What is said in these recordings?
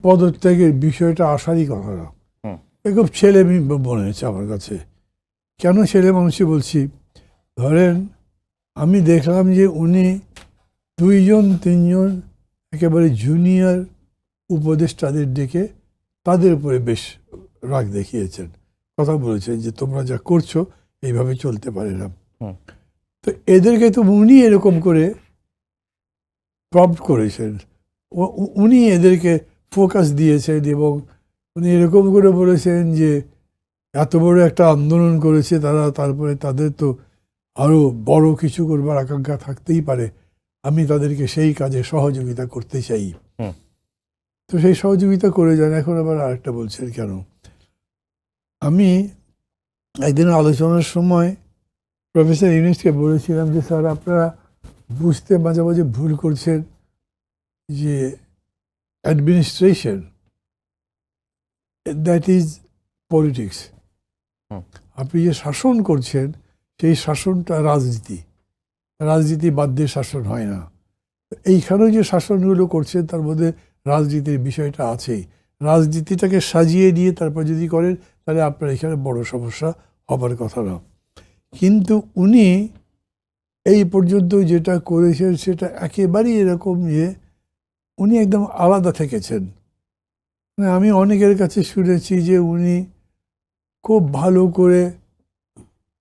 পদত্যাগের বিষয়টা আসারই কথা না। খুব ছেলে মনে হয়েছে আমার কাছে। কেন ছেলে মানুষই বলছি, ধরেন আমি দেখলাম যে উনি 2-3 একেবারে জুনিয়র উপদেষ্টাদের ডেকে তাদের উপরে বেশ রাগ দেখিয়েছেন, কথা বলেছেন যে তোমরা যা করছো এইভাবে চলতে পারে না। তো এদেরকে তো উনি এরকম করে প্রম্পট করেছেন, উনি এদেরকে ফোকাস দিয়েছেন এবং উনি এরকম করে বলেছেন যে এত বড় একটা আন্দোলন করেছে তারা, তারপরে তাদের তো আরো বড় কিছু করবার আকাঙ্ক্ষা থাকতেই পারে, আমি তাদেরকে সেই কাজে সহযোগিতা করতে চাই। তো সেই সহযোগিতা করে যান। এখন আবার আরেকটা বলছেন কেন? আমি একদিন আলোচনার সময় প্রফেসর ইউনূসকে বলেছিলাম যে স্যার আপনারা বুঝতে মাঝে মাঝে ভুল করছেন যে অ্যাডমিনিস্ট্রেশন দ্যাট ইজ পলিটিক্স। আপনি যে শাসন করছেন সেই শাসনটা রাজনীতি, রাজনীতি বাদ দিয়ে শাসন হয় না। এইখানেও যে শাসনগুলো করছেন তার মধ্যে রাজনীতির বিষয়টা আছেই। রাজনীতিটাকে সাজিয়ে দিয়ে তারপর যদি করেন তাহলে আপনার এখানে বড় সমস্যা হবার কথা না। কিন্তু উনি এই পর্যন্ত যেটা করেছেন সেটা একেবারেই এরকম যে উনি একদম আলাদা থেকেছেন। আমি অনেকের কাছে শুনেছি যে উনি খুব ভালো করে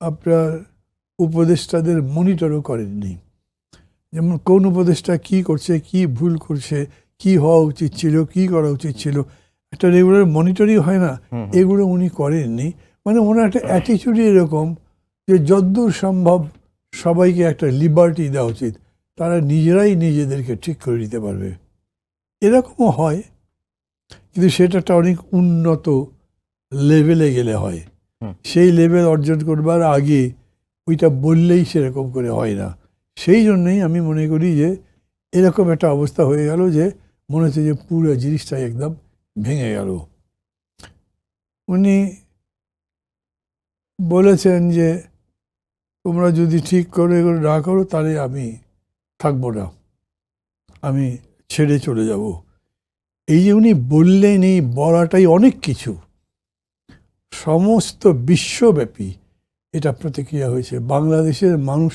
আপনার উপদেষ্টাদের মনিটরও করেননি। যেমন কোন উপদেষ্টা কি করছে, কি ভুল করছে, কি হওয়া উচিত ছিল, কি করা উচিত ছিল, একটা রেগুলার মনিটরই হয় না, এগুলো উনি করেননি। মানে ওনার একটা অ্যাটিটিউডই এরকম যে যদ্দূর সম্ভব সবাইকে একটা লিবার্টি দেওয়া উচিত, তারা নিজেরাই নিজেদেরকে ঠিক করে নিতে পারবে। এরকমও হয়, কিন্তু সেটা একটা অনেক উন্নত লেভেলে গেলে হয়। সেই লেভেল অর্জন করবার আগে ওইটা বললেই সেরকম করে হয় না। সেই জন্যই আমি মনে করি যে এরকম একটা অবস্থা হয়ে গেল যে মনে হচ্ছে যে পুরো জিনিসটাই একদম ভেঙে গেল। উনি বলেছেন যে তোমরা যদি ঠিক করে এগুলো না করো তাহলে আমি থাকবো না, আমি ছেড়ে চলে যাব। এই যে উনি বললেন, এই বলাটাই অনেক কিছু। সমস্ত বিশ্বব্যাপী এটা প্রতিক্রিয়া হয়েছে। বাংলাদেশের মানুষ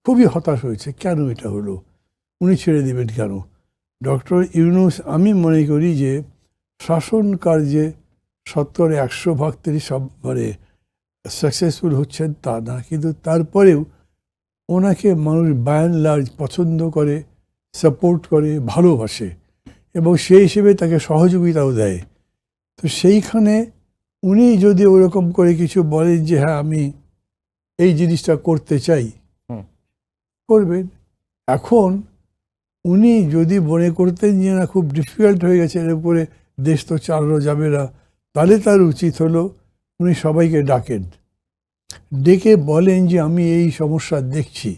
খুবই হতাশ হয়েছে, কেন এটা হলো, উনি ছেড়ে দিবেন কেন? ডক্টর ইউনূস আমি মনে করি যে শাসন কার্যে 70-100 তিনি সববারে সাকসেসফুল হচ্ছেন তা না, কিন্তু তারপরেও ওনাকে মানুষ বাই অ্যান্ড লার্জ পছন্দ করে, সাপোর্ট করে, ভালোবাসে এবং সেই হিসেবে তাকে সহযোগিতাও দেয়। তো সেইখানে উনি যদি ওরকম করে কিছু বলেন যে হ্যাঁ আমি এই জিনিসটা করতে চাই, করবেন। এখন উনি যদি মনে করতেন যে না খুব ডিফিকাল্ট হয়ে গেছে, এর উপরে দেশ তো চালানো যাবে না, তাহলে তার উচিত হলো উনি সবাইকে ডাকেন, ডেকে বলেন যে আমি এই সমস্যা দেখছি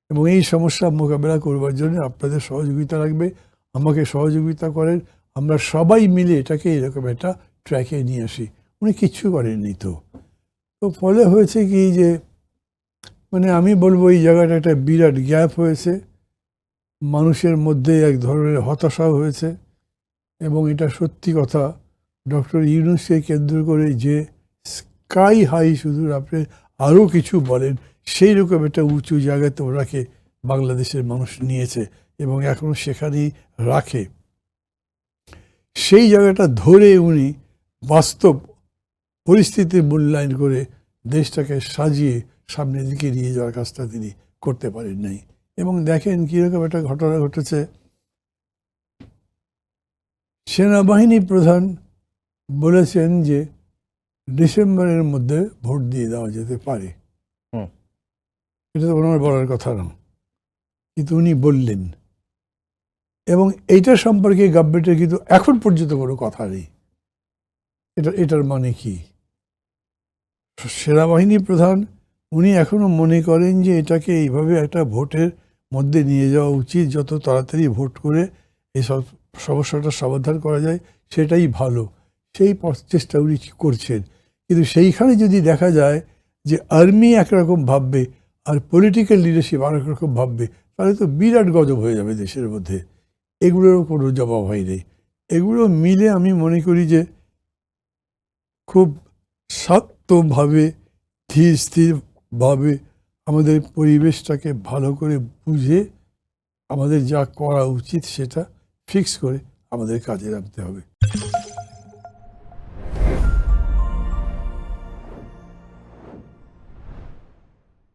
এবং এই সমস্যা মোকাবেলা করবার জন্য আপনাদের সহযোগিতা লাগবে, আমাকে সহযোগিতা করেন, আমরা সবাই মিলে এটাকে এরকম একটা ট্র্যাকে নিয়ে আসি। উনি কিচ্ছু করেননি। তো ফলে হয়েছে কি যে মানে আমি বলবো এই জায়গাটা একটা বিরাট গ্যাপ হয়েছে, মানুষের মধ্যে এক ধরনের হতাশা হয়েছে এবং এটা সত্যি কথা ডক্টর ইউনূসকে কেন্দ্র করে যে স্কাই হাই শুধু আপনি আরও কিছু বলেন সেই রকম একটা উঁচু জায়গাতে ওনাকে বাংলাদেশের মানুষ নিয়েছে এবং এখনও সেখানেই রাখে। সেই জায়গাটা ধরে উনি বাস্তব পরিস্থিতির মূল্যায়ন করে দেশটাকে সাজিয়ে সামনের দিকে নিয়ে যাওয়ার কাজটা তিনি করতে পারেন নাই। এবং দেখেন কীরকম একটা ঘটনা ঘটেছে, সেনাবাহিনী প্রধান বলেছেন যে ডিসেম্বরের মধ্যে ভোট দিয়ে দেওয়া যেতে পারে। এটা তো ওনার বলার কথা না, কিন্তু উনি বললেন এবং এইটার সম্পর্কে গভর্নমেন্টের কিন্তু এখন পর্যন্ত কোনো কথা নেই। এটার মানে কি? সেনাবাহিনী প্রধান উনি এখনো মনে করেন যে এটাকে এইভাবে একটা ভোটের মধ্যে নিয়ে যাওয়া উচিত, যত তাড়াতাড়ি ভোট করে এই সব সমস্যাটা সমাধান করা যায় সেটাই ভালো, সেই চেষ্টা উনি করছেন। কিন্তু সেইখানে যদি দেখা যায় যে আর্মি একরকম ভাববে আর পলিটিক্যাল লিডারশিপ আরেক রকম ভাববে, তাহলে তো বিরাট গজব হয়ে যাবে দেশের মধ্যে। এগুলোরও কোনো জবাব হয় নেই। এগুলো মিলে আমি মনে করি যে খুব শান্তভাবে ধীর স্থিরভাবে আমাদের পরিবেশটাকে ভালো করে বুঝে আমাদের যা করা উচিত সেটা ফিক্স করে আমাদের কাজে নামতে হবে।